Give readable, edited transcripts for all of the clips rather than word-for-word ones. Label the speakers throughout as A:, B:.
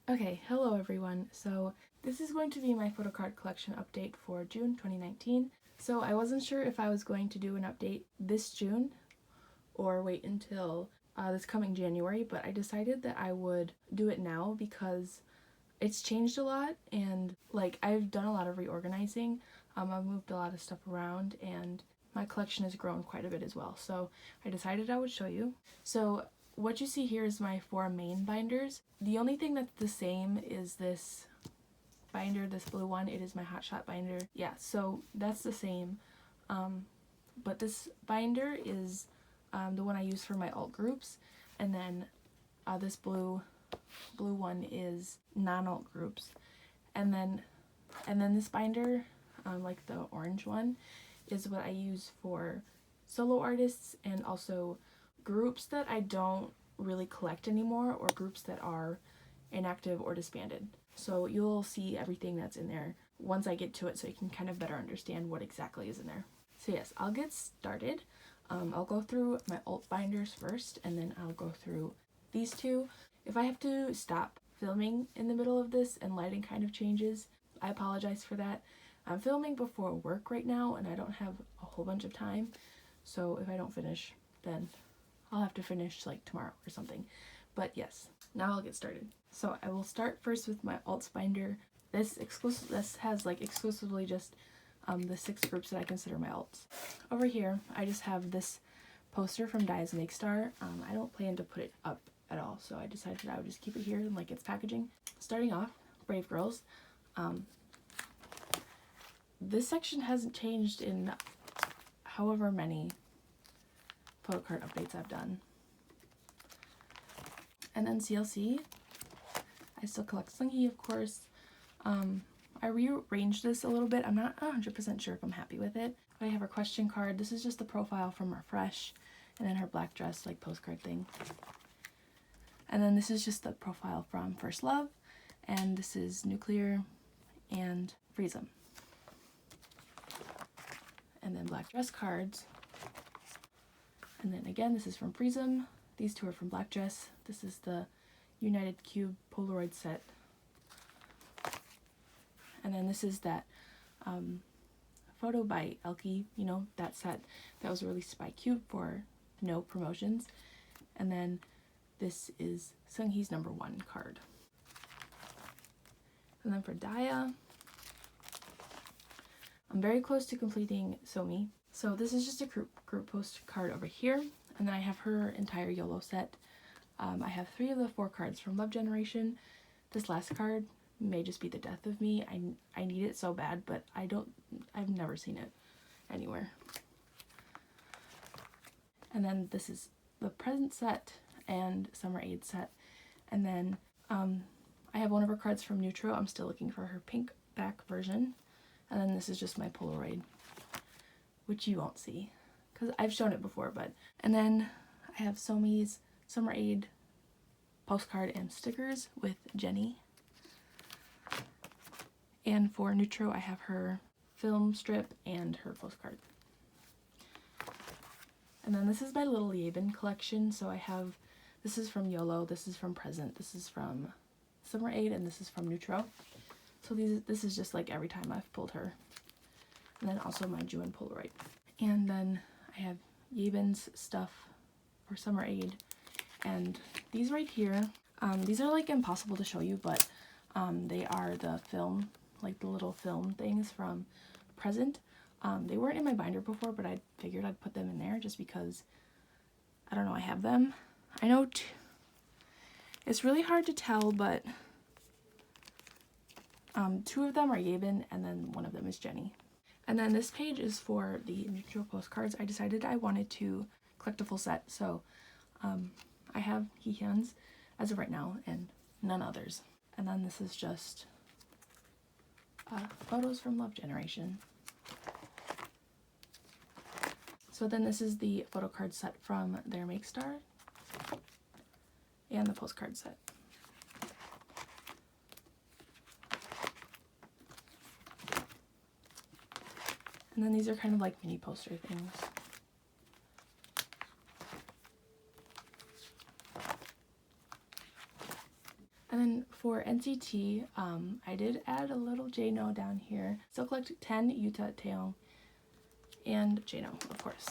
A: Okay, hello everyone. So this is going to be my Photocard collection update for June 2019. So I wasn't sure if I was going to do an update this June or wait until this coming January, but I decided that I would do it now because it's changed a lot and I've done a lot of reorganizing. I've moved a lot of stuff around and my collection has grown quite a bit as well. So I decided I would show you. So what you see here is my 4 main binders. The only thing that's the same is this binder, this blue one. It is my Hot Shot binder. Yeah, so that's the same. But this binder is the one I use for my alt groups, and then this blue one is non-alt groups, and then this binder, like the orange one, is what I use for solo artists and also groups that I don't really collect anymore or groups that are inactive or disbanded. So you'll see everything that's in there once I get to it so you can kind of better understand what exactly is in there. So yes, I'll get started. I'll go through my alt binders first and then I'll go through these two. If I have to stop filming in the middle of this and lighting kind of changes, I apologize for that. I'm filming before work right now and I don't have a whole bunch of time, so if I don't finish, then I'll have to finish like tomorrow or something. But yes, now I'll get started. So I will start first with my alts binder. This has like exclusively just the 6 groups that I consider my alts. Over here, I just have this poster from Dia's Make Star. I don't plan to put it up at all, so I decided I would just keep it here in like its packaging. Starting off, Brave Girls. This section hasn't changed in however many Photocard updates I've done. And then CLC. I still collect Slinky, of course. I rearranged this a little bit. I'm not 100% sure if I'm happy with it. But I have her question card. This is just the profile from Refresh, and then her black dress like postcard thing. And then this is just the profile from First Love, and this is Nuclear and Freezem. And then black dress cards. And then again, this is from Freezem. These two are from Black Dress. This is the United Cube Polaroid set. And then this is that photo by Elke, you know, that set that was released by Cube for no promotions. And then this is Seunghee's #1 card. And then for Dia, I'm very close to completing Somi. So this is just a group post card over here, and then I have her entire YOLO set. I have 3 of the 4 cards from Love Generation. This last card may just be the death of me. I need it so bad, but I've never seen it anywhere. And then this is the present set and Summer Aid set. And then I have one of her cards from Neutro. I'm still looking for her pink back version. And then this is just my Polaroid, which you won't see because I've shown it before, but. And then I have Somi's Summer Aid postcard and stickers with Jenny. And for Neutro, I have her film strip and her postcard. And then this is my little Yabin collection. So I have, this is from YOLO, this is from Present, this is from Summer Aid, and this is from Neutro. So this is just like every time I've pulled her. And then also my June Polaroid. And then I have Yabin's stuff for Summer Aid. And these right here, these are like impossible to show you, but they are the film, like the little film things from Present. They weren't in my binder before, but I figured I'd put them in there just because, I don't know, I have them. I know it's really hard to tell, but 2 of them are Yabin and then 1 of them is Jenny. And then this page is for the Neutral postcards. I decided I wanted to collect a full set, so I have Heehyun's as of right now and none others. And then this is just photos from Love Generation. So then this is the Photocard set from their Make Star and the postcard set. And then these are kind of like mini poster things. And then for NCT, I did add a little Jno down here. Still collect 10 Yuta, Taeyong, and Jno, of course.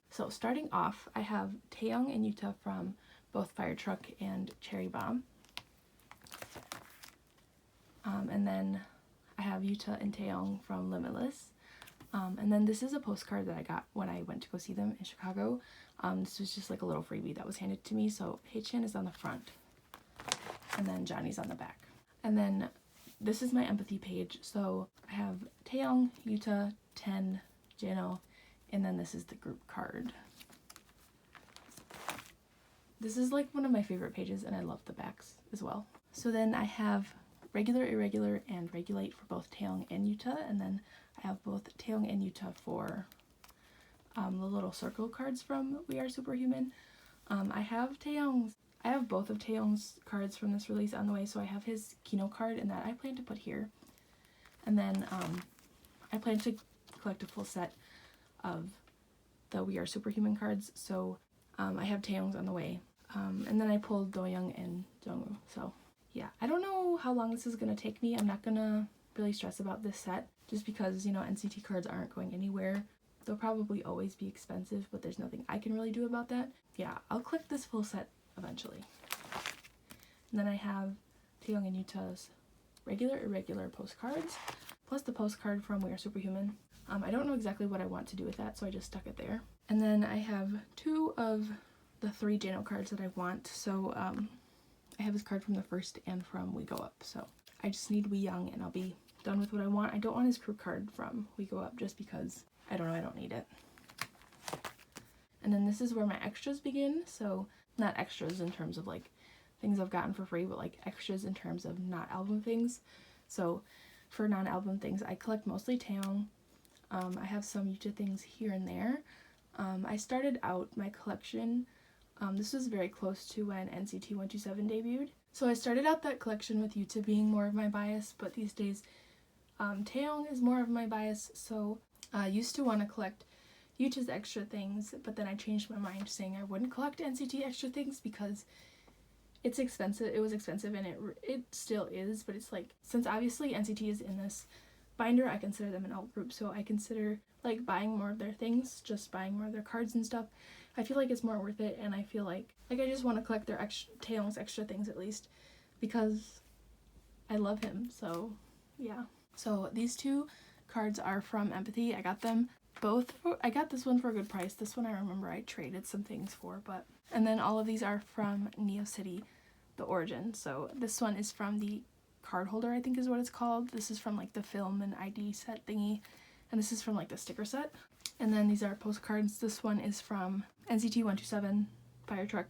A: So starting off, I have Taeyong and Yuta from both Fire Truck and Cherry Bomb. And then I have Yuta and Taeyong from Limitless. And then this is a postcard that I got when I went to go see them in Chicago. This was just like a little freebie that was handed to me. So Haechan is on the front, and then Johnny's on the back. And then this is my empathy page. So I have Taeyong, Yuta, 10, Jno, and then this is the group card. This is like one of my favorite pages, and I love the backs as well. So then I have regular, irregular, and regulate for both Taeyong and Yuta, and then I have both Taeyong and Yuta for the little circle cards from We Are Superhuman. I have both of Taeyong's cards from this release on the way, so I have his Kino card, and that I plan to put here. And then I plan to collect a full set of the We Are Superhuman cards, so I have Taeyong's on the way. And then I pulled Doyoung and Jungwoo, so yeah. I don't know how long this is going to take me. I'm not going to really stress about this set, just because, you know, NCT cards aren't going anywhere. They'll probably always be expensive, but there's nothing I can really do about that. Yeah, I'll collect this full set eventually. And then I have Taeyong and Yuta's regular, irregular postcards, plus the postcard from We Are Superhuman. I don't know exactly what I want to do with that, so I just stuck it there. And then I have 2 of the 3 Jno cards that I want. So I have his card from the first and from We Go Up. So I just need Wee Young and I'll be done with what I want. I don't want his crew card from We Go Up just because, I don't know, I don't need it. And then this is where my extras begin. So not extras in terms of like things I've gotten for free, but like extras in terms of not album things. So for non-album things, I collect mostly Taeyong. I have some Yuta things here and there. I started out my collection, this was very close to when NCT 127 debuted. So I started out that collection with Yuta being more of my bias, but these days Taeyong is more of my bias. So I used to want to collect Yuta's extra things, but then I changed my mind saying I wouldn't collect NCT extra things because it's expensive. It was expensive, and it still is, but it's like, since obviously NCT is in this binder, I consider them an alt group, so I consider like buying more of their things, just buying more of their cards and stuff. I feel like it's more worth it, and I feel like I just want to collect their Taeyong's extra things at least, because I love him. So yeah. So these 2 cards are from Empathy. I got them both I got this one for a good price. This one I remember I traded some things for, but and then all of these are from Neo City, the Origin. So this one is from the card holder, I think is what it's called. This is from like the film and ID set thingy, and this is from like the sticker set. And then these are postcards. This one is from NCT 127 Fire Truck,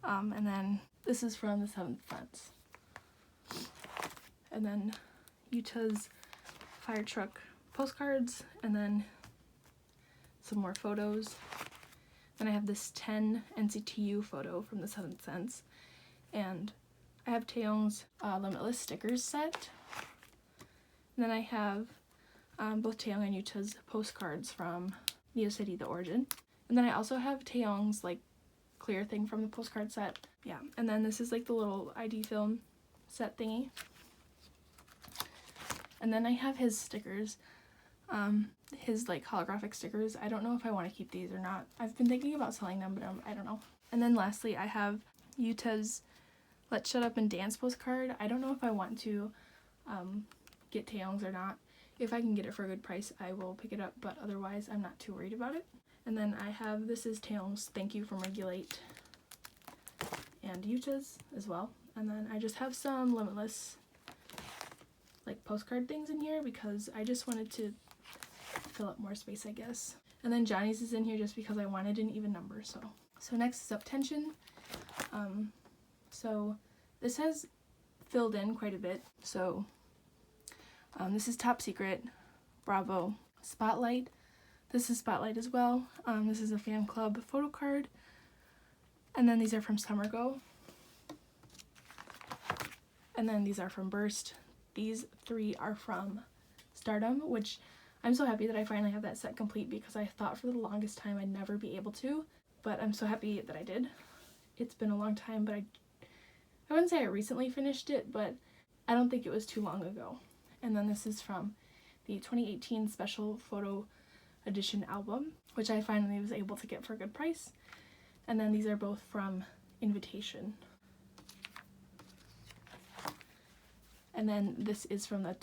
A: and then this is from the 7th Sense. And then Yuta's Fire Truck postcards, and then some more photos. Then I have this 10 NCTU photo from the 7th Sense, and I have Taeyong's Limitless stickers set. And then I have both Taeyong and Yuta's postcards from Neo City, the Origin. And then I also have Taeyong's like clear thing from the postcard set. Yeah, and then this is like the little ID film set thingy. And then I have his stickers, his like holographic stickers. I don't know if I want to keep these or not. I've been thinking about selling them, but I don't know. And then lastly, I have Yuta's Let's Shut Up and Dance postcard. I don't know if I want to get Taeyong's or not. If I can get it for a good price, I will pick it up, but otherwise I'm not too worried about it. And then I have, this is Taeyong's Thank You from Regulate, and Yuta's as well. And then I just have some Limitless like postcard things in here because I just wanted to fill up more space, I guess. And then Johnny's is in here just because I wanted an even number. So next is Up Tension. So this has filled in quite a bit. So this is Top Secret, Bravo, Spotlight. This is Spotlight as well. This is a fan club photo card. And then these are from Summer Go. And then these are from Burst. These 3 are from Stardom, which I'm so happy that I finally have that set complete because I thought for the longest time I'd never be able to, but I'm so happy that I did. It's been a long time, but I wouldn't say I recently finished it, but I don't think it was too long ago. And then this is from the 2018 Special Photo Edition album, which I finally was able to get for a good price. And then these are both from Invitation. And then this is from the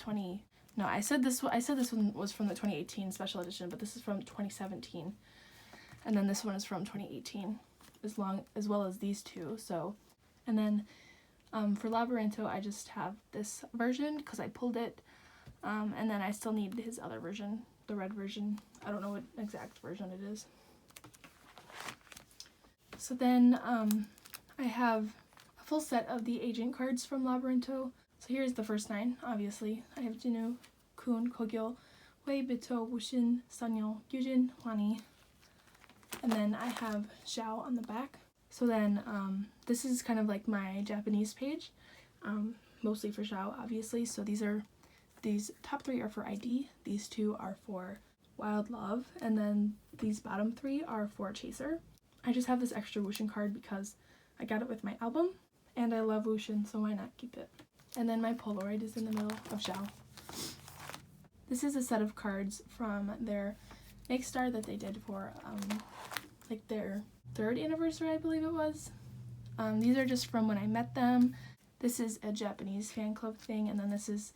A: I said this one was from the 2018 Special Edition, but this is from 2017. And then this one is from 2018, as well as these two. So, and then for Labyrinto, I just have this version because I pulled it, and then I still need his other version, the red version. I don't know what exact version it is. So then I have a full set of the agent cards from Labyrinto. So here's the first 9, obviously. I have Jinwoo, Kun, Kogyo, Wei, Bito, Wushin, Sunyeol, Gyujin, Hwani. And then I have Xiao on the back. So then this is kind of like my Japanese page, mostly for Xiao, obviously. So these top 3 are for ID, these 2 are for Wild Love, and then these bottom 3 are for Chaser. I just have this extra Wushin card because I got it with my album, and I love Wushin, so why not keep it? And then my Polaroid is in the middle of Xiao. This is a set of cards from their Make Star that they did for like their 3rd anniversary, I believe it was. These are just from when I met them. This is a Japanese fan club thing, and then this is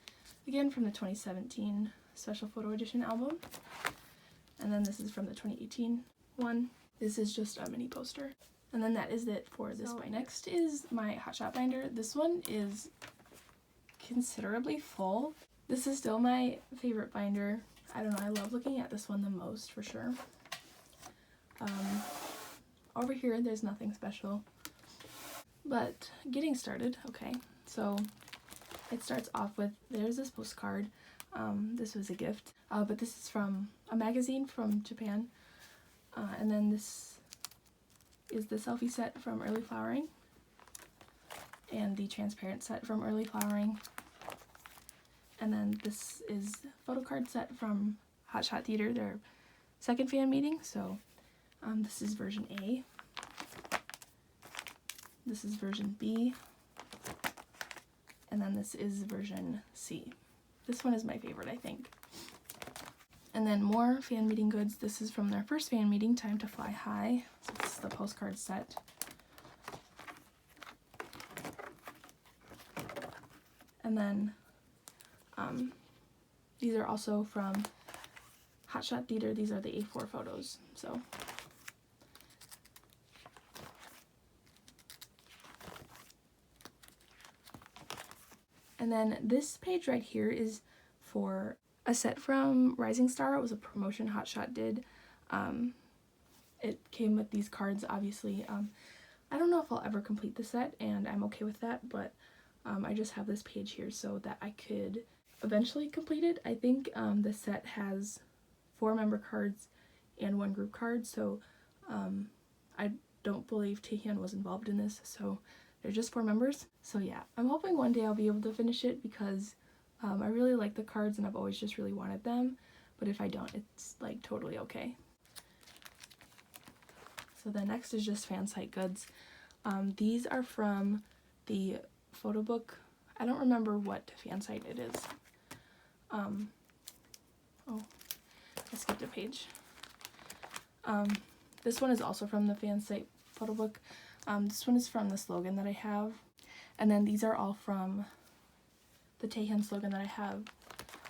A: again from the 2017 Special Photo Edition album. And then this is from the 2018 one. This is just a mini poster. And then that is it for this binder. Next is my Hotshot binder. This one is considerably full. This is still my favorite binder. I don't know, I love looking at this one the most, for sure. Over here, there's nothing special. But getting started, okay. So it starts off with, there's this postcard. This was a gift, but this is from a magazine from Japan. And then this is the selfie set from Early Flowering, and the transparent set from Early Flowering. And then this is Photocard set from Hotshot Theater, their 2nd fan meeting. So this is version A. This is version B. And then this is version C. This one is my favorite, I think. And then more fan meeting goods. This is from their 1st fan meeting, Time to Fly High. So this is the postcard set. And then these are also from Hotshot Theater. These are the A4 photos. So and then this page right here is for a set from Rising Star. It was a promotion Hotshot did. It came with these cards, obviously. I don't know if I'll ever complete the set, and I'm okay with that, but I just have this page here so that I could eventually complete it. I think the set has 4 member cards and 1 group card, so I don't believe Taehyun was involved in this, so they're just 4 members. So yeah, I'm hoping one day I'll be able to finish it because I really like the cards and I've always just really wanted them, but if I don't, it's like totally okay. So the next is just fan site goods. These are from the photo book. I don't remember what fan site it is. Oh, I skipped a page. This one is also from the fan site photo book. This one is from the slogan that I have. And then these are all from the Taehyun slogan that I have.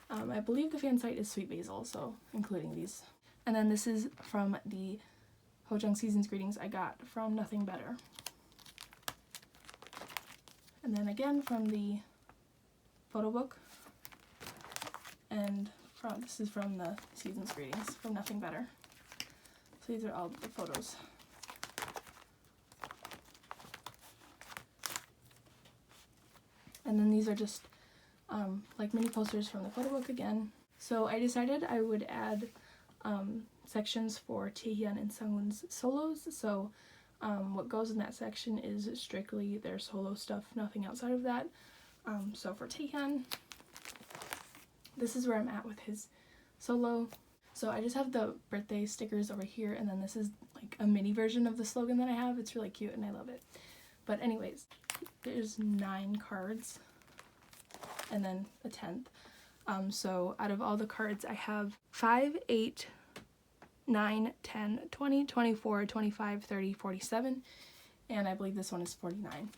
A: I believe the fan site is Sweet Basil, so including these. And then this is from the Hojung Season's Greetings I got from Nothing Better. And then again from the photo book. And this is from the Season's Greetings from Nothing Better. So these are all the photos. And then these are just like mini posters from the photo book again. So I decided I would add sections for Taehyun and Sungwon's solos. So what goes in that section is strictly their solo stuff, nothing outside of that. So for Taehyun, this is where I'm at with his solo. So I just have the birthday stickers over here, and then this is like a mini version of the slogan that I have. It's really cute and I love it. But anyways, there's 9 cards. and then a 10th. So out of all the cards, I have 5, 8, 9, 10, 20, 24, 25, 30, 47, and I believe this one is 49.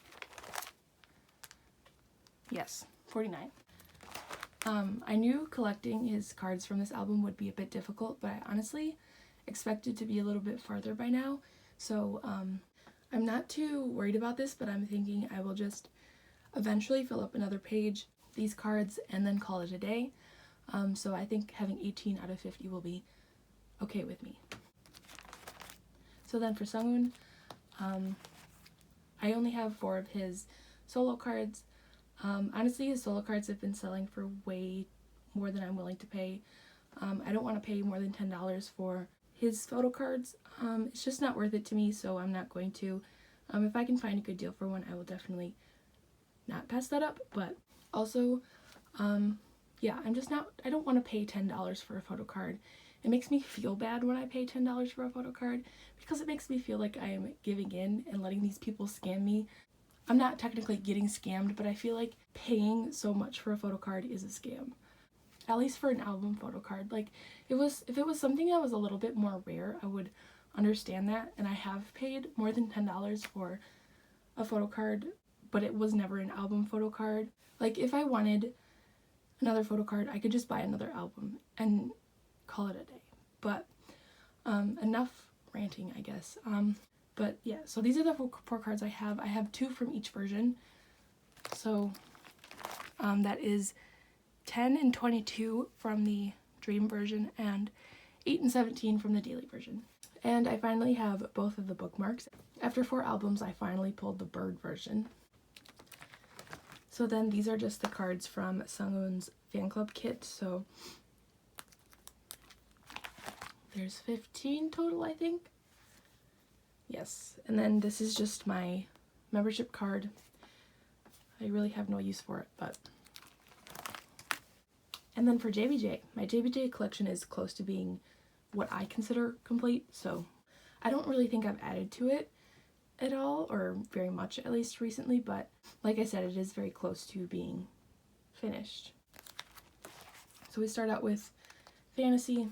A: Yes, 49. I knew collecting his cards from this album would be a bit difficult, but I honestly expected to be a little bit farther by now. So I'm not too worried about this, but I'm thinking I will just eventually fill up another page, these cards, and then call it a day. So I think having 18 out of 50 will be okay with me. So then for Sungwoon, I only have 4 of his solo cards. Honestly, his solo cards have been selling for way more than I'm willing to pay. I don't want to pay more than $10 for his photo cards. It's just not worth it to me, so I'm not going to. If I can find a good deal for one, I will definitely not pass that up. But also, yeah, I don't want to pay $10 for a photo card. It makes me feel bad when I pay $10 for a photo card because it makes me feel like I am giving in and letting these people scam me. I'm not technically getting scammed, but I feel like paying so much for a photo card is a scam. At least for an album photo card. Like, if it was something that was a little bit more rare, I would understand that. And I have paid more than $10 for a photo card, but it was never an album photo card. Like, if I wanted another photo card, I could just buy another album and call it a day. But enough ranting, I guess. But yeah, so these are the 4 cards I have. I have 2 from each version. So that is 10 and 22 from the Dream version and 8 and 17 from the Daily version. And I finally have both of the bookmarks. After 4 albums, I finally pulled the Bird version. So then these are just the cards from Sungwoon's fan club kit. So there's 15 total, I think. Yes, and then this is just my membership card. I really have no use for it, but... And then for JBJ, my JBJ collection is close to being what I consider complete, so I don't really think I've added to it at all, or very much at least recently, but like I said, it is very close to being finished. So we start out with Fantasy,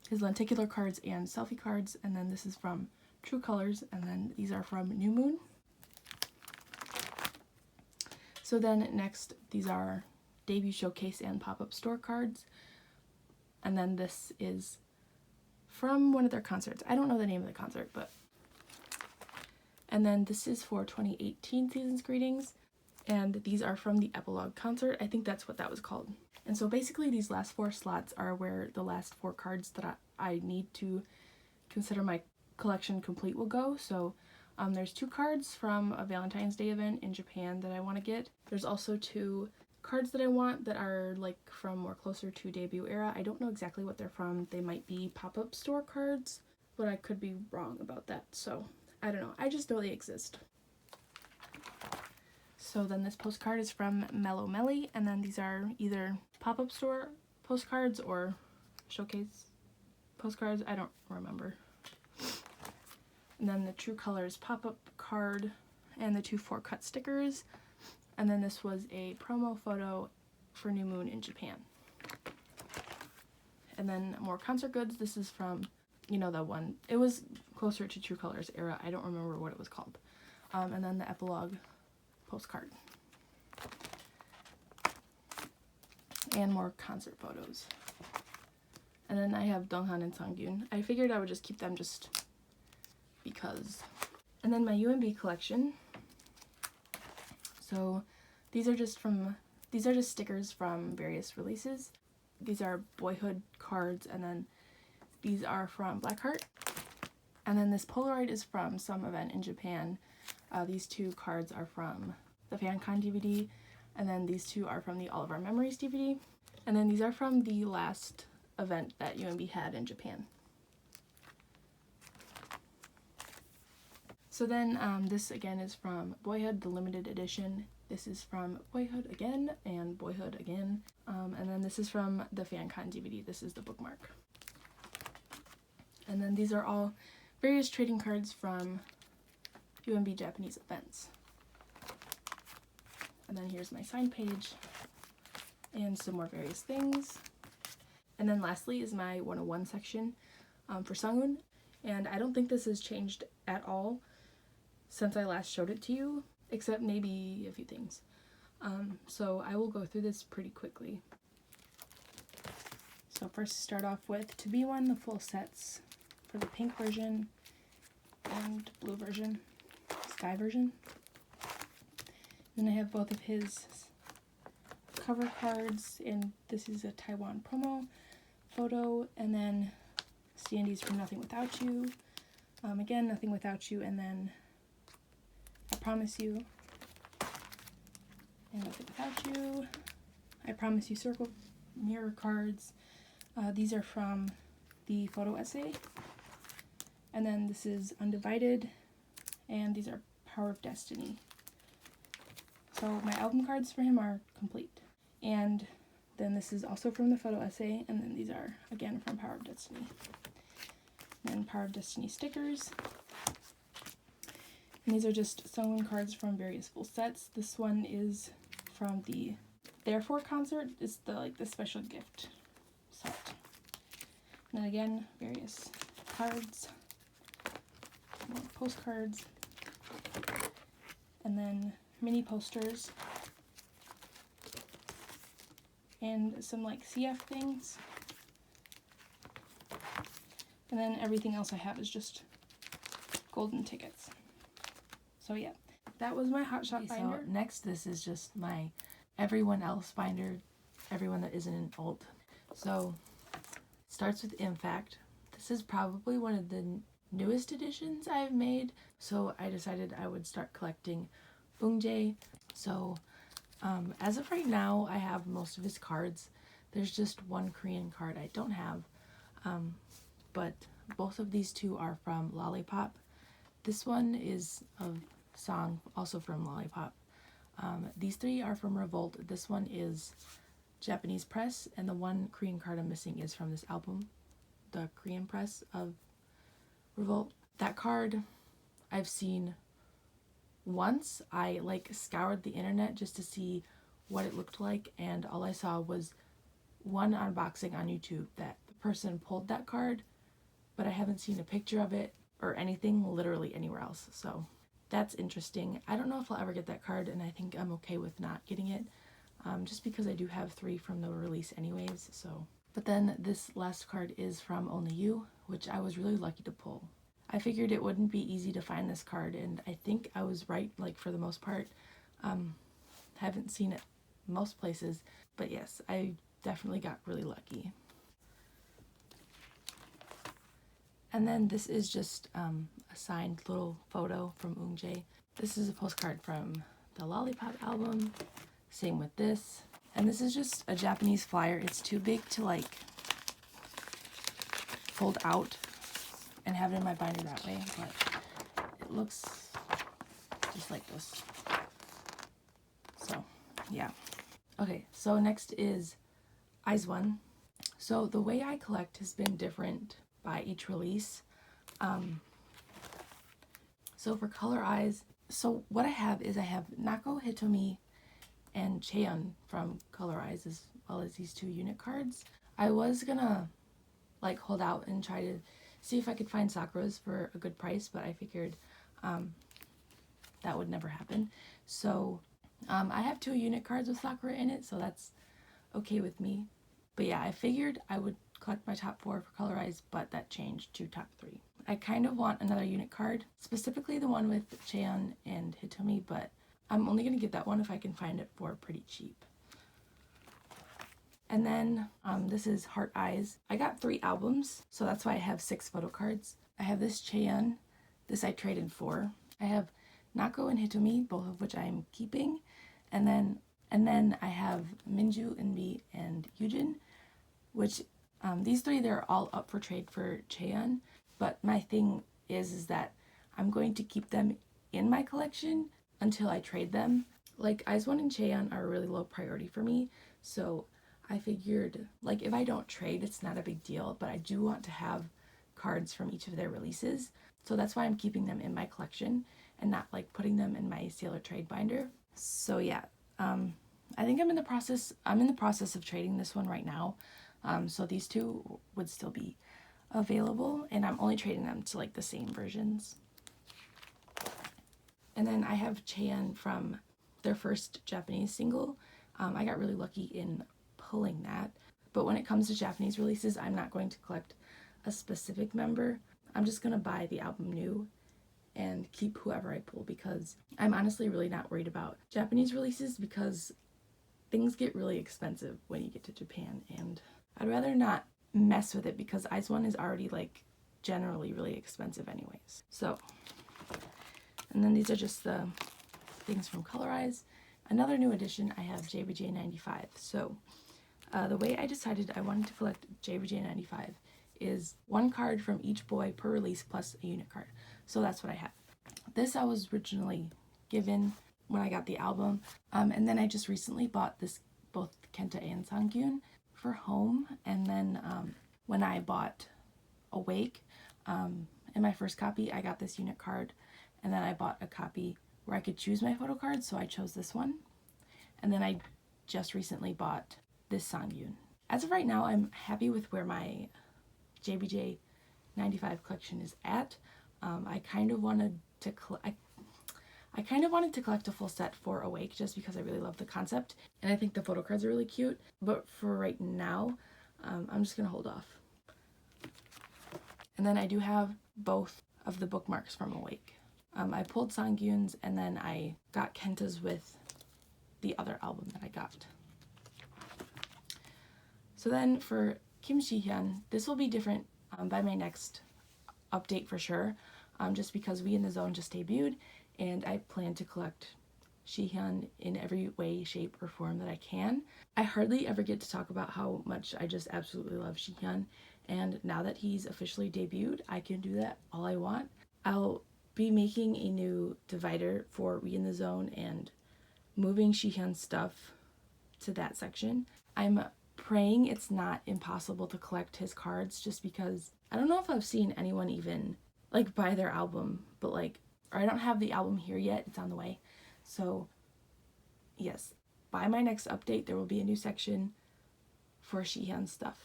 A: his lenticular cards and selfie cards, and then this is from True Colors, and then these are from New Moon. So then next, these are debut showcase and pop-up store cards, and then this is from one of their concerts. I don't know the name of the concert, but... And then this is for 2018 Season's Greetings, and these are from the Epilogue concert. I think that's what that was called. And so basically these last 4 slots are where the last 4 cards that I need to consider my collection complete will go. So there's 2 cards from a Valentine's Day event in Japan that I want to get. There's also 2 cards that I want that are like from more closer to debut era. I don't know exactly what they're from. They might be pop-up store cards, but I could be wrong about that. So I don't know. I just know they exist. So then this postcard is from Mellow Melly, and then these are either pop-up store postcards or showcase postcards. I don't remember. And then the True Colors pop-up card and the 2 4-cut stickers. And then this was a promo photo for New Moon in Japan. And then more concert goods. This is from, you know, the one, it was closer to True Colors era. I don't remember what it was called. And then the Epilogue postcard. And more concert photos. And then I have Donghan and Sungkyun. I figured I would just keep them just because. And then my UMB collection. So these are just stickers from various releases. These are Boyhood cards, and then these are from Blackheart. And then this Polaroid is from some event in Japan. These 2 cards are from the FanCon DVD, and then these 2 are from the All of Our Memories DVD. And then these are from the last event that UMB had in Japan. So then this again is from Boyhood, the limited edition. This is from Boyhood again and Boyhood again. And then this is from the FanCon DVD. This is the bookmark. And then these are all various trading cards from UMB Japanese events. And then here's my sign page. and some more various things. And then lastly is my 101 section for Sungwoon. And I don't think this has changed at all since I last showed it to you, except maybe a few things. So I will go through this pretty quickly. So first start off with To Be One, the full sets for the pink version and blue version, sky version. Then I have both of his cover cards, and this is a Taiwan promo photo, and then Standees from Nothing Without You. Again, Nothing Without You, and then I Promise You, and Nothing Without You. I Promise You circle mirror cards. These are from the photo essay. And then this is Undivided, and these are Power of Destiny. So my album cards for him are complete. And then this is also from the photo essay, and then these are again from Power of Destiny. And then Power of Destiny stickers. And these are just Sungwoon cards from various full sets. This one is from the Therefore concert. It's the special gift set. And then again, various cards, more postcards, and then mini posters, and some CF things. And then everything else I have is just golden tickets. So yeah, that was my Hot Shot binder.
B: So next, this is just my everyone else binder, everyone that isn't an alt. So starts with In Fact. This is probably one of the newest editions I've made, so I decided I would start collecting Boongjae. So as of right now, I have most of his cards. There's just one Korean card I don't have, but both of these two are from Lollipop. This one is a song also from Lollipop. These three are from Revolt. This one is Japanese press, and the one Korean card I'm missing is from this album, the Korean press of Revolt. That card I've seen once. I scoured the internet just to see what it looked like, and all I saw was one unboxing on YouTube that the person pulled that card, but I haven't seen a picture of it or anything literally anywhere else. So that's interesting. I don't know if I'll ever get that card, and I think I'm okay with not getting it, just because I do have 3 from the release anyways. So, but then this last card is from Only You, which I was really lucky to pull. I figured it wouldn't be easy to find this card, and I think I was right, for the most part. Haven't seen it most places, but yes, I definitely got really lucky. And then this is just a signed little photo from Boongjae. This is a postcard from the Lollipop album. Same with this. And this is just a Japanese flyer. It's too big to fold out and have it in my binder that way, but it looks just like this. So yeah. Okay, so next is Eyes One. So the way I collect has been different by each release. So for Color Eyes, so what I have is I have Nako, Hitomi, and Cheon from Color Eyes, as well as these 2 unit cards. I was gonna hold out and try to see if I could find Sakura's for a good price, but I figured that would never happen. So I have 2 unit cards with Sakura in it, so that's okay with me. But yeah, I figured I would collect my top 4 for Color Eyes, but that changed to top 3. I kind of want another unit card, specifically the one with Cheon and Hitomi, but I'm only going to get that one if I can find it for pretty cheap. And then this is Heart Eyes. I got 3 albums, so that's why I have 6 photo cards. I have this Cheon. This I traded for. I have Nako and Hitomi, both of which I am keeping. And then I have Minju, Inbi, and Yujin, which these 3, they're all up for trade for Cheon. But my thing is that I'm going to keep them in my collection until I trade them. Eyes One and Cheon are a really low priority for me, so I figured if I don't trade, it's not a big deal, but I do want to have cards from each of their releases, so that's why I'm keeping them in my collection and not putting them in my sale or trade binder. So yeah, I think I'm in the process of trading this one right now. So these two would still be available, and I'm only trading them to like the same versions. And then I have Chaeyeon from their first Japanese single. I got really lucky in pulling that. But when it comes to Japanese releases, I'm not going to collect a specific member. I'm just going to buy the album new and keep whoever I pull, because I'm honestly really not worried about Japanese releases because things get really expensive when you get to Japan, and I'd rather not mess with it because IZ*ONE is already like generally really expensive anyways. So, and then these are just the things from Colorize. Another new addition, I have JBJ 95. So the way I decided I wanted to collect JBJ 95 is one card from each boy per release plus a unit card. So that's what I have. This I was originally given when I got the album, and then I just recently bought this, both Kenta and Sangyoon, for home. And then when I bought Awake, in my first copy, I got this unit card, and then I bought a copy where I could choose my photo card, so I chose this one. And then I just recently bought this Sangyoon. As of right now, I'm happy with where my JBJ 95 collection is at. I kind of wanted to collect a full set for Awake just because I really love the concept, and I think the photo cards are really cute. But for right now, I'm just gonna hold off. And then I do have both of the bookmarks from Awake. I pulled Sangyoon's, and then I got Kenta's with the other album that I got. So then for Kim Shihyun, this will be different by my next update for sure, just because We in the Zone just debuted, and I plan to collect Shihyun in every way, shape, or form that I can. I hardly ever get to talk about how much I just absolutely love Shihyun, and now that he's officially debuted, I can do that all I want. I'll be making a new divider for We in the Zone and moving Shihyun's stuff to that section. I'm praying it's not impossible to collect his cards, just because I don't know if I've seen anyone even like buy their album, but like, or I don't have the album here yet, it's on the way. So yes, by my next update there will be a new section for Shihyun's stuff.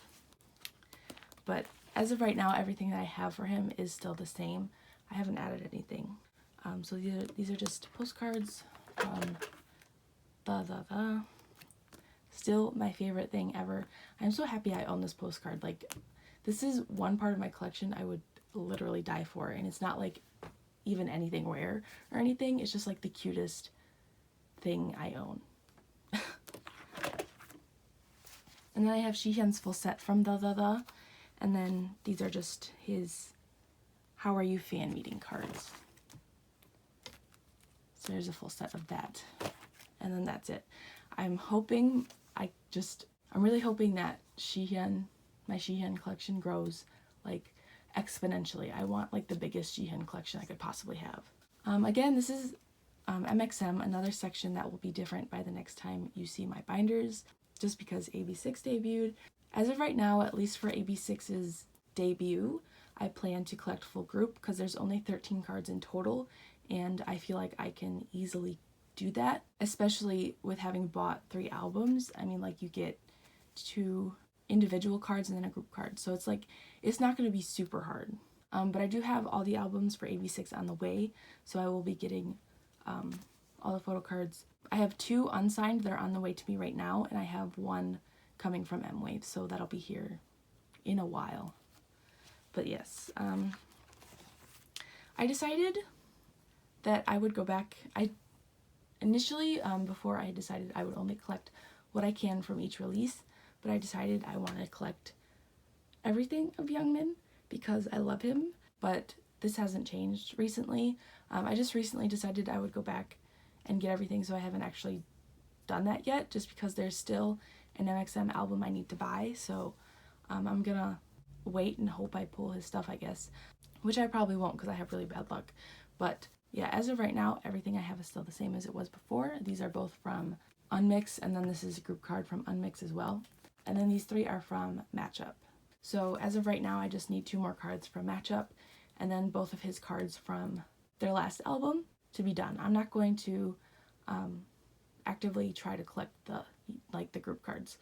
B: But as of right now, everything that I have for him is still the same. I haven't added anything. So these are just postcards from Still my favorite thing ever. I'm so happy I own this postcard. Like, this is one part of my collection I would literally die for, and it's not like even anything rare or anything. It's just like the cutest thing I own. And then I have Shihyun's full set from and then these are just his How Are You fan meeting cards. So there's a full set of that, and then that's it. I'm really hoping that my Shihyun collection grows like exponentially. I want like the biggest Shihyun collection I could possibly have. Again, this is MXM, another section that will be different by the next time you see my binders, just because AB6 debuted. As of right now, at least for AB6's debut, I plan to collect full group because there's only 13 cards in total, and I feel like I can easily do that, especially with having bought 3 albums. I mean, like, you get 2 individual cards and then a group card, so it's like, it's not going to be super hard. But I do have all the albums for AB6 on the way, so I will be getting all the photo cards. I have 2 unsigned that are on the way to me right now, and I have 1 coming from M-Wave, so that'll be here in a while. But yes, I decided that I would go back. Initially, before I decided I would only collect what I can from each release, but I decided I want to collect everything of Youngmin because I love him, but this hasn't changed recently. I just recently decided I would go back and get everything, so I haven't actually done that yet, just because there's still an MXM album I need to buy, so I'm gonna wait and hope I pull his stuff, I guess, which I probably won't because I have really bad luck. But yeah, as of right now, everything I have is still the same as it was before. These are both from Unmix, and then this is a group card from Unmix as well. And then these 3 are from Matchup. So as of right now, I just need 2 more cards from Matchup, and then both of his cards from their last album to be done. I'm not going to actively try to collect the group cards.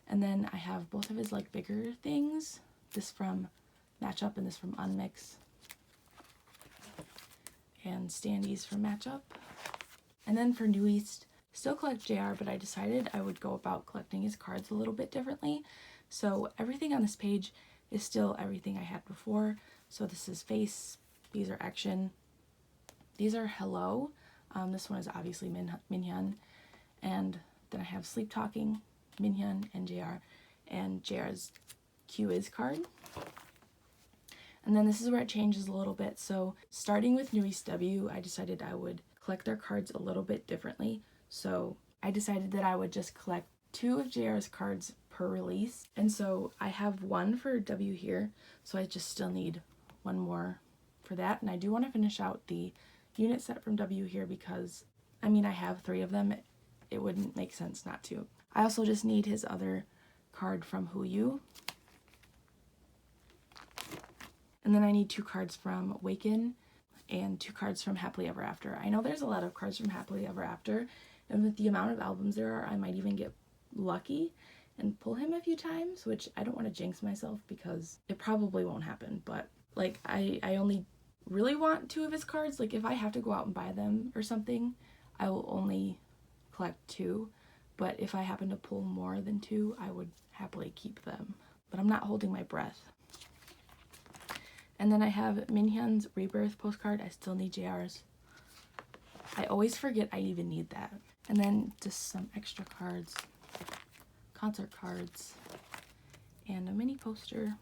B: And then I have both of his like bigger things, this from Matchup and this from Unmix, and standees from Matchup. And then for New East, still collect JR, but I decided I would go about collecting his cards a little bit differently. So everything on this page is still everything I had before. So this is Face, these are Action, these are Hello. This one is obviously Minhyun, and then I have Sleep Talking, Minhyun, and JR's Q is card. And then this is where it changes a little bit. So starting with New East W, I decided I would collect their cards a little bit differently. So I decided that I would just collect 2 of JR's cards per release. And so I have 1 for W here, so I just still need 1 more for that. And I do want to finish out the unit set from W here because, I mean, I have 3 of them. It wouldn't make sense not to. I also just need his other card from Who You. And then I need 2 cards from Waken and 2 cards from Happily Ever After. I know there's a lot of cards from Happily Ever After, and with the amount of albums there are, I might even get lucky and pull him a few times, which I don't want to jinx myself because it probably won't happen. But like I only really want 2 of his cards. Like if I have to go out and buy them or something, I will only collect 2. But if I happen to pull more than 2, I would happily keep them. But I'm not holding my breath. And then I have Minhyun's Rebirth postcard. I still need JR's. I always forget I even need that. And then just some extra cards, concert cards, and a mini poster.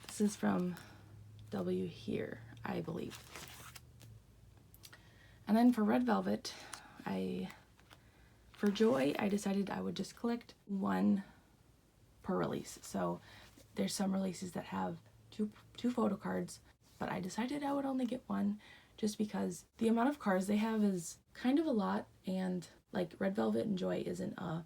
B: This is from W here, I believe. And then for Red Velvet, for Joy, I decided I would just collect 1 per release. So there's some releases that have two photo cards, but I decided I would only get 1 just because the amount of cards they have is kind of a lot, and like Red Velvet and Joy isn't a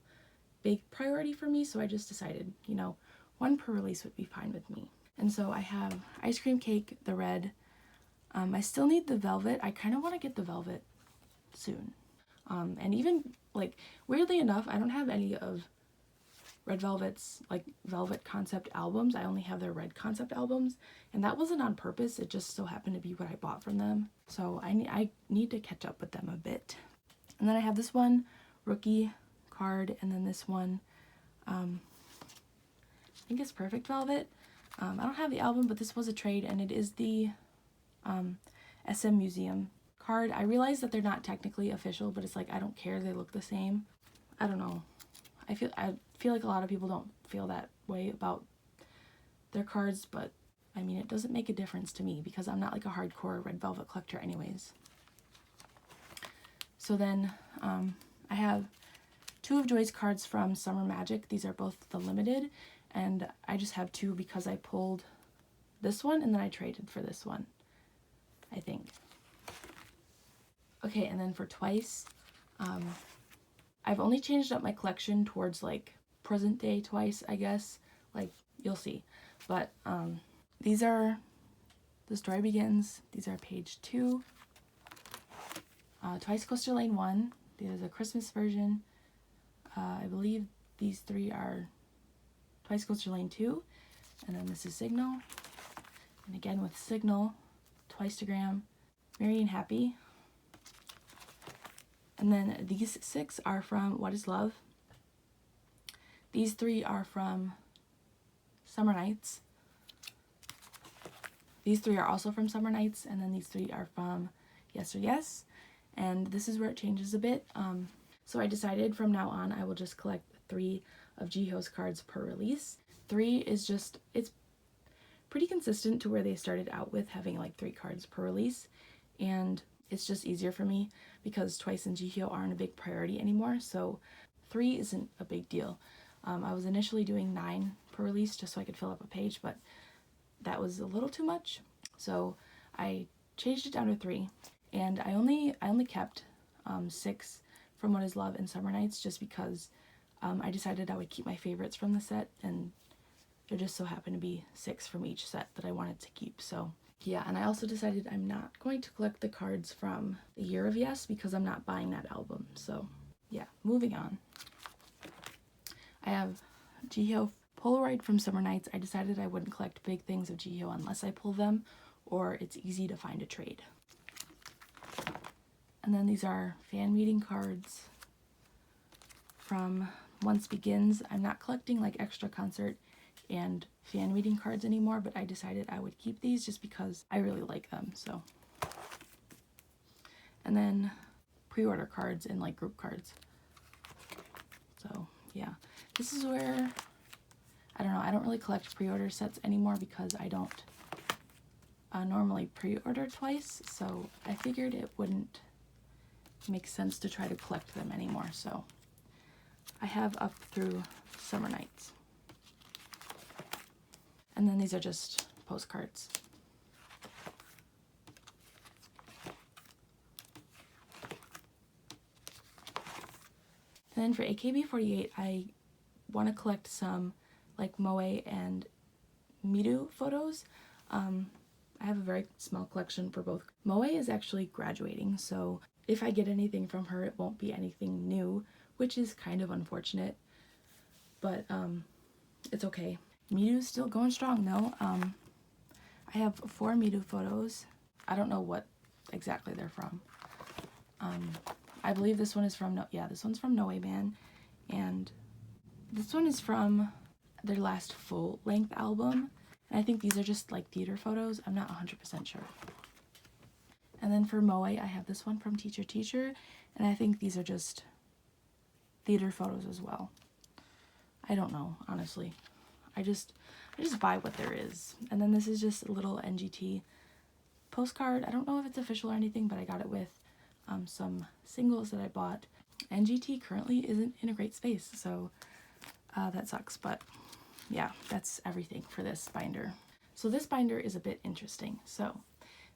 B: big priority for me, so I just decided, 1 per release would be fine with me. And so I have Ice Cream Cake, the red. I still need the Velvet. I kind of want to get the Velvet soon. And even, like, weirdly enough, I don't have any of Red Velvet's, like, Velvet concept albums. I only have their red concept albums, and that wasn't on purpose. It just so happened to be what I bought from them. So I need to catch up with them a bit. And then I have this one, Rookie card, and then this one, I think it's Perfect Velvet. I don't have the album, but this was a trade, and it is the SM Museum card. I realize that they're not technically official, but it's like, I don't care. They look the same. I don't know. I feel like a lot of people don't feel that way about their cards, but I mean, it doesn't make a difference to me because I'm not like a hardcore Red Velvet collector anyways. So then I have 2 of Joy's cards from Summer Magic. These are both the limited, and I just have 2 because I pulled this one and then I traded for this one, I think. Okay, and then for Twice, I've only changed up my collection towards like present day Twice, I guess. Like, you'll see. But these are The Story Begins. These are page 2. Twice Coaster Lane 1. There's a Christmas version. I believe these 3 are Twice Coaster Lane 2. And then this is Signal. And again with Signal, Twice-togram, Merry and Happy. And then these 6 are from What is Love. These 3 are from Summer Nights. These 3 are also from Summer Nights, and then these 3 are from Yes or Yes. And this is where it changes a bit. So I decided from now on I will just collect 3 of Jiho's cards per release. 3 is just, it's pretty consistent to where they started out with having like 3 cards per release. And it's just easier for me because Twice and Jihyo aren't a big priority anymore, so 3 isn't a big deal. I was initially doing 9 per release just so I could fill up a page, but that was a little too much, so I changed it down to 3, and I only kept 6 from What is Love and Summer Nights just because I decided I would keep my favorites from the set, and there just so happened to be 6 from each set that I wanted to keep, so
A: Yeah, and I also decided I'm not going to collect the cards from the Year of Yes because I'm not buying that album. So yeah, moving on. I have Jihyo Polaroid from Summer Nights. I decided I wouldn't collect big things of Jihyo unless I pull them, or it's easy to find a trade. And then these are fan meeting cards from Once Begins. I'm not collecting like extra concert and fan meeting cards anymore, but I decided I would keep these just because I really like them. So, and then pre-order cards and like group cards. So yeah, this is where, I don't know, I don't really collect pre-order sets anymore because I don't normally pre-order twice, so I figured it wouldn't make sense to try to collect them anymore. So I have up through Summer Nights. And then these are just postcards. And then for AKB48, I want to collect some like Moe and Miru photos. I have a very small collection for both. Moe is actually graduating, so if I get anything from her, it won't be anything new, which is kind of unfortunate, but it's okay. Miru's still going strong though. I have 4 Miru photos. I don't know what exactly they're from. I believe this one is from, this one's from Noe Man, and this one is from their last full-length album, and I think these are just like theater photos. I'm not 100% sure. And then for Moe, I have this one from Teacher Teacher, and I think these are just theater photos as well. I don't know, honestly. I just buy what there is. And then this is just a little NGT postcard. I don't know if it's official or anything, but I got it with some singles that I bought. NGT currently isn't in a great space, so that sucks. But yeah, that's everything for this binder. So this binder is a bit interesting. So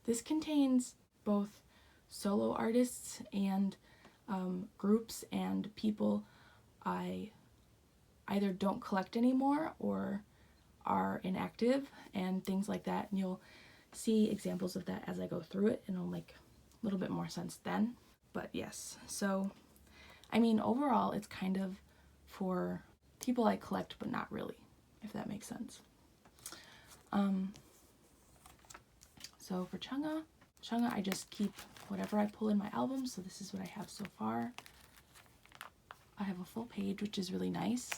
A: this contains both solo artists and groups and people I either don't collect anymore or are inactive and things like that. And you'll see examples of that as I go through it, and it'll make a little bit more sense then. But yes, so I mean, overall, it's kind of for people I collect, but not really, if that makes sense. So for Chungha, I just keep whatever I pull in my album. So this is what I have so far. I have a full page, which is really nice.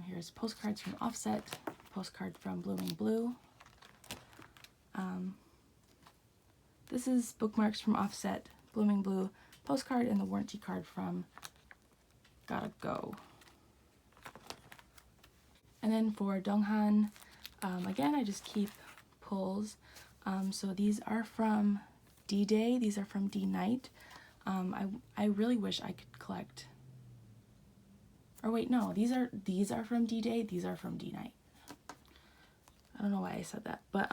A: Here's postcards from Offset, postcard from Blooming Blue. This is bookmarks from Offset, Blooming Blue, postcard, and the warranty card from Gotta Go. And then for Donghan, again, I just keep pulls. So these are from D-Day, these are from D-Night. I really wish I could collect, or wait, no, these are from D-Day, these are from D-Night. I don't know why I said that, but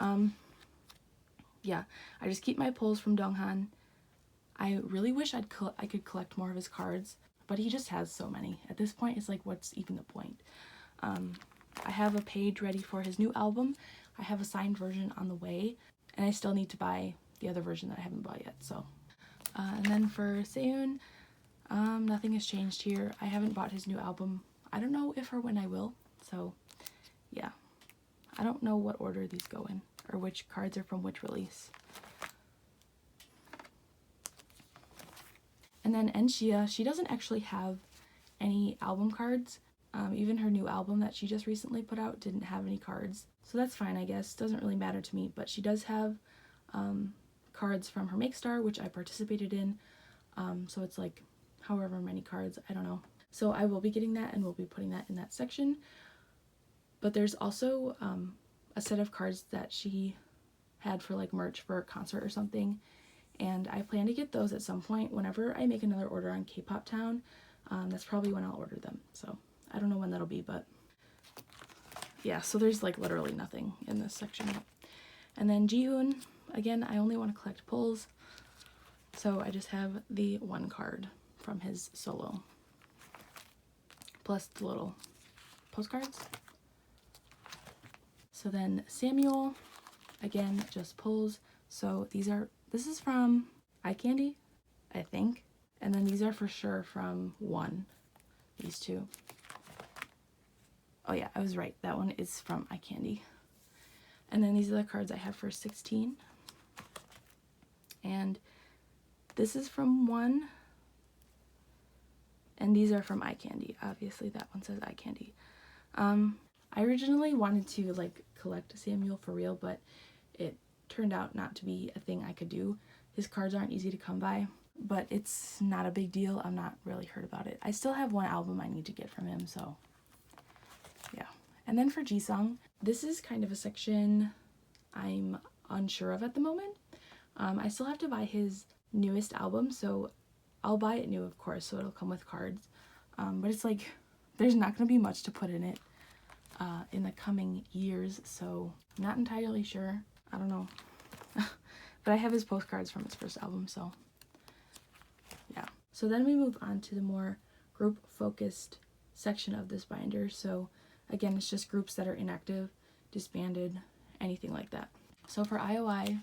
A: yeah, I just keep my pulls from Donghan. I really wish I could collect more of his cards, but he just has so many. At this point, it's like, what's even the point? I have a page ready for his new album. I have a signed version on the way, and I still need to buy the other version that I haven't bought yet. So, and then for Seun, nothing has changed here. I haven't bought his new album. I don't know if or when I will. So, yeah, I don't know what order these go in or which cards are from which release. And then Enshia, she doesn't actually have any album cards. Even her new album that she just recently put out didn't have any cards. So that's fine, I guess. Doesn't really matter to me. But she does have cards from her Make Star, which I participated in. So it's like however many cards, I don't know. So I will be getting that and we'll be putting that in that section. But there's also a set of cards that she had for like merch for a concert or something. And I plan to get those at some point whenever I make another order on Kpop Town. That's probably when I'll order them. So I don't know when that'll be, but yeah, so there's like literally nothing in this section. And then Jihoon, again, I only want to collect pulls. So I just have the one card from his solo, plus the little postcards. So then Samuel, again, just pulls. So this is from Eye Candy, I think. And then these are for sure from One, these two. Oh yeah, I was right. That one is from Eye Candy. And then these are the cards I have for 16. And this is from One. And these are from Eye Candy. Obviously that one says Eye Candy. I originally wanted to like collect Samuel for real, but it turned out not to be a thing I could do. His cards aren't easy to come by, but it's not a big deal. I'm not really hurt about it. I still have one album I need to get from him, so yeah. And then for Jisung, this is kind of a section I'm unsure of at the moment. I still have to buy his newest album, so I'll buy it new, of course, so it'll come with cards. But it's like, there's not going to be much to put in it in the coming years, so I'm not entirely sure. I don't know. But I have his postcards from his first album, so yeah. So then we move on to the more group-focused section of this binder. So again, it's just groups that are inactive, disbanded, anything like that. So for IOI,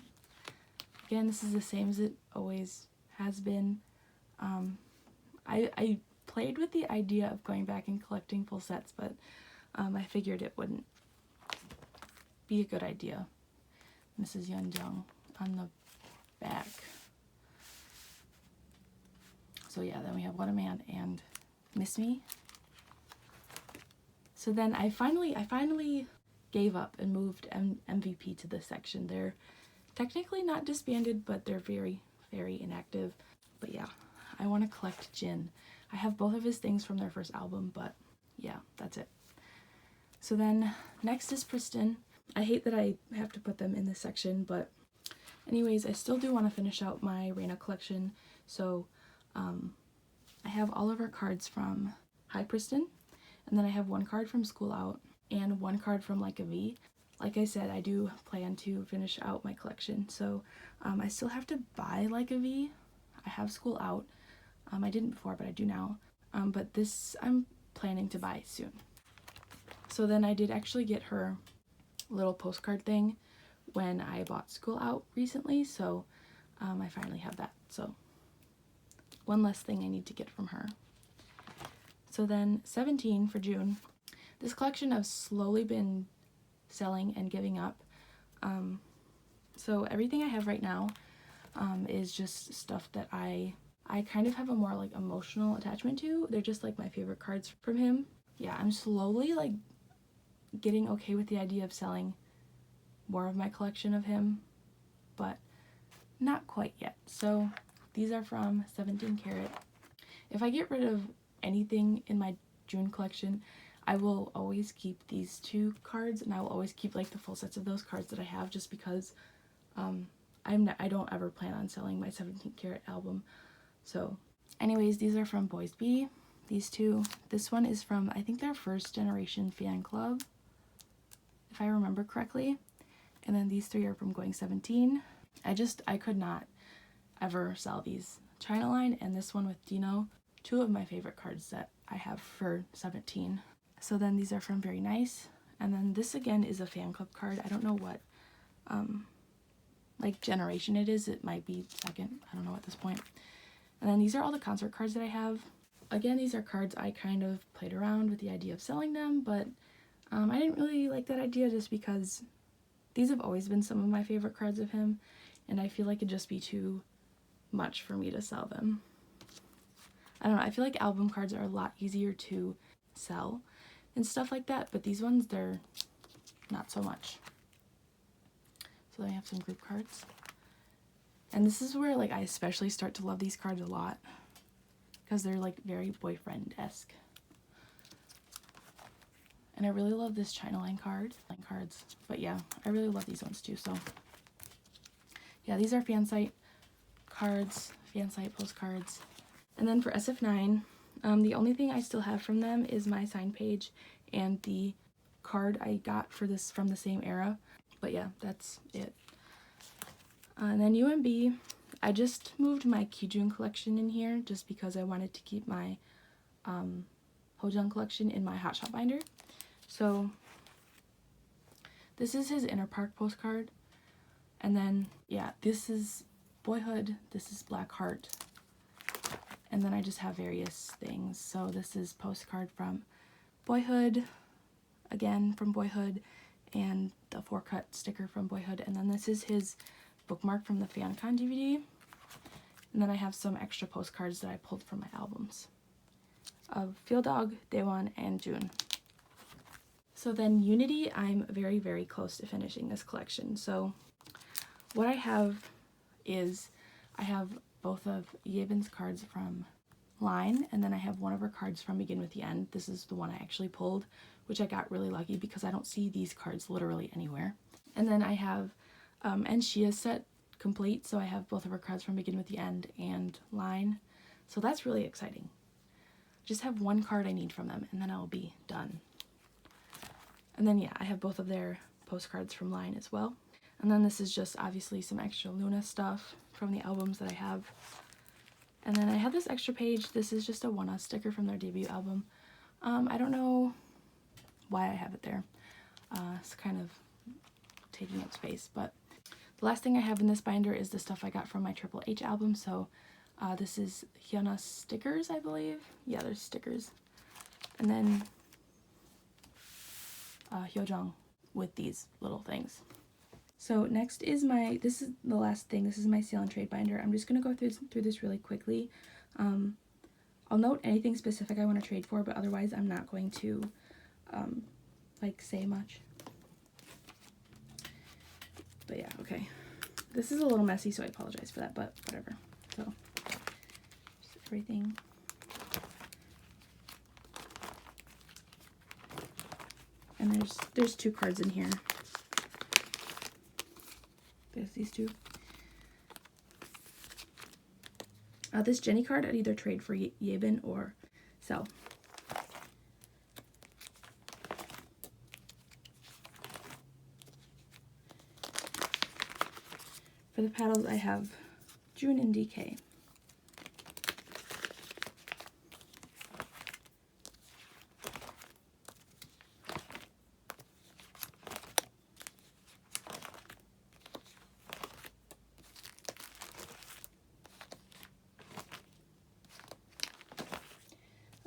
A: again, this is the same as it always has been. I played with the idea of going back and collecting full sets, but I figured it wouldn't be a good idea. Mrs. Yeonjung on the back. So yeah, then we have What a Man and Miss Me. So then I finally gave up and moved MVP to this section. They're technically not disbanded, but they're very, very inactive. But yeah, I want to collect Jin. I have both of his things from their first album, but yeah, that's it. So then next is Pristin. I hate that I have to put them in this section, but anyways, I still do want to finish out my Reina collection. So I have all of her cards from Hi Pristin, and then I have one card from School Out and one card from Like a V. Like I said, I do plan to finish out my collection, so I still have to buy Like a V. I have School Out. I didn't before, but I do now. But this I'm planning to buy soon. So then I did actually get her little postcard thing when I bought School Out recently, so I finally have that. So one less thing I need to get from her. So then 17 for June. This collection I've slowly been selling and giving up. So everything I have right now is just stuff that I kind of have a more like emotional attachment to. They're just like my favorite cards from him. Yeah, I'm slowly like getting okay with the idea of selling more of my collection of him, but not quite yet. So these are from 17 Karat. If I get rid of anything in my June collection, I will always keep these two cards, and I will always keep like the full sets of those cards that I have, just because I don't ever plan on selling my 17 Karat album. So anyways, these are from Boys B, these two. This one is from, I think, their first generation fan club, if I remember correctly. And then these three are from Going 17. I could not ever sell these. China Line and this one with Dino, two of my favorite cards that I have for 17. So then these are from Very Nice. And then this again is a fan club card. I don't know what like generation it is. It might be second. I don't know at this point. And then these are all the concert cards that I have. Again, these are cards I kind of played around with the idea of selling them, but I didn't really like that idea just because these have always been some of my favorite cards of him, and I feel like it'd just be too much for me to sell them. I don't know, I feel like album cards are a lot easier to sell and stuff like that, but these ones, they're not so much. So then I have some group cards. And this is where like I especially start to love these cards a lot, because they're like very boyfriend-esque. And I really love this China Line cards. But yeah, I really love these ones too. So yeah, these are fan site cards, fan site postcards. And then for SF9, the only thing I still have from them is my sign page and the card I got for this from the same era. But yeah, that's it. And then UMB, I just moved my Kijun collection in here just because I wanted to keep my Hojung collection in my Hot Shot binder. So this is his Inner Park postcard.
B: And then, yeah, this is Boyhood, this is Black Heart, and then I just have various things. So this is Postcard from Boyhood, again from Boyhood, and the 4-cut sticker from Boyhood, and then this is his bookmark from the FanCon DVD. And then I have some extra postcards that I pulled from my albums of Field Dog, Daewon, and June. So then Unity, I'm very, very close to finishing this collection. So what I have is I have both of Yebin's cards from Line, and then I have one of her cards from Begin with the End. This is the one I actually pulled, which I got really lucky because I don't see these cards literally anywhere. And then I have and Shia's set complete, so I have both of her cards from Begin with the End and Line. So that's really exciting. Just have one card I need from them, and then I'll be done. And then yeah, I have both of their postcards from Line as well. And then this is just obviously some extra Luna stuff from the albums that I have. And then I have this extra page. This is just a one-us sticker from their debut album. I don't know why I have it there. It's kind of taking up space, but the last thing I have in this binder is the stuff I got from my Triple H album. So this is Hyuna stickers, I believe. Yeah, there's stickers. And then Hyojong with these little things. So next is this is the last thing. This is my sale and trade binder. I'm just going to go through this really quickly. I'll note anything specific I want to trade for, but otherwise I'm not going to like say much. But yeah, okay. This is a little messy, so I apologize for that, but whatever. So, just everything. And there's 2 cards in here. There's these 2. This Jenny card I'd either trade for Yebin or sell. For the paddles, I have June and DK.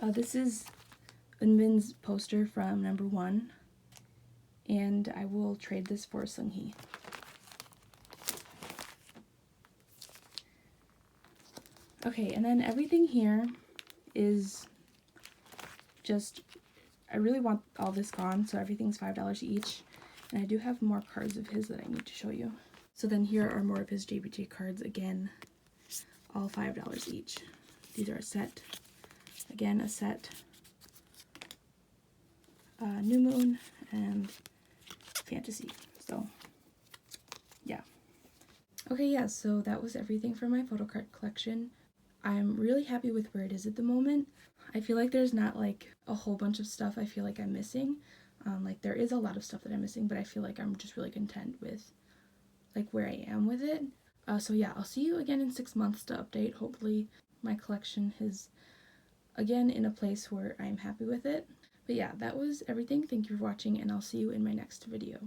B: This is Eunbin's poster from number 1, and I will trade this for Seunghee. Okay, and then everything here is just, I really want all this gone, so everything's $5 each, and I do have more cards of his that I need to show you. So then here are more of his JBJ cards, again, all $5 each. These are a set. Again, a set, New Moon, and Fantasy. So, yeah. Okay, yeah, so that was everything for my photocard collection. I'm really happy with where it is at the moment. I feel like there's not like a whole bunch of stuff I feel like I'm missing. Like there is a lot of stuff that I'm missing, but I feel like I'm just really content with like where I am with it. So yeah, I'll see you again in 6 months to update. Hopefully my collection is again in a place where I'm happy with it. But yeah, that was everything. Thank you for watching, and I'll see you in my next video.